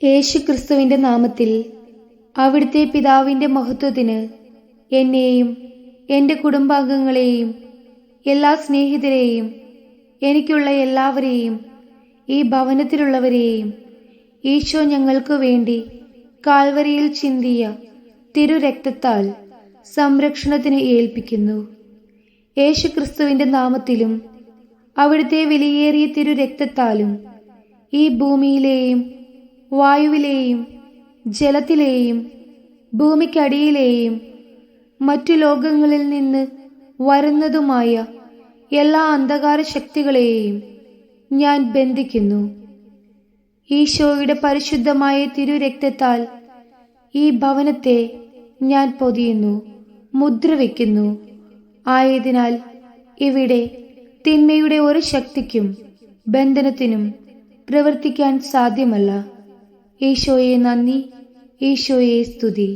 യേശു ക്രിസ്തുവിൻ്റെ നാമത്തിൽ അവിടുത്തെ പിതാവിൻ്റെ മഹത്വത്തിന് എന്നെയും എൻ്റെ കുടുംബാംഗങ്ങളെയും എല്ലാ സ്നേഹിതരെയും എനിക്കുള്ള എല്ലാവരെയും ഈ ഭവനത്തിലുള്ളവരെയും ഈശോ ഞങ്ങൾക്ക് വേണ്ടി കാൽവരിയിൽ ചിന്തിയ തിരുരക്തത്താൽ സംരക്ഷണത്തിന് ഏൽപ്പിക്കുന്നു. യേശു ക്രിസ്തുവിൻ്റെ നാമത്തിലും അവിടുത്തെ വിലയേറിയ തിരുരക്തത്താലും ഈ ഭൂമിയിലെയും വായുവിലെയും ജലത്തിലെയും ഭൂമിക്കടിയിലെയും മറ്റു ലോകങ്ങളിൽ നിന്ന് വരുന്നതുമായ എല്ലാ അന്ധകാര ശക്തികളെയും ഞാൻ ബന്ധിക്കുന്നു. ഈശോയുടെ പരിശുദ്ധമായ തിരുരക്തത്താൽ ഈ ഭവനത്തെ ഞാൻ പൊതിയുന്നു, മുദ്രവെക്കുന്നു. ആയതിനാൽ ഇവിടെ തിന്മയുടെ ഒരു ശക്തിക്കും ബന്ധനത്തിനും പ്രവർത്തിക്കാൻ സാധ്യമല്ല. ഈശോയെ നന്ദി, ഈശോയെ സ്തുതി.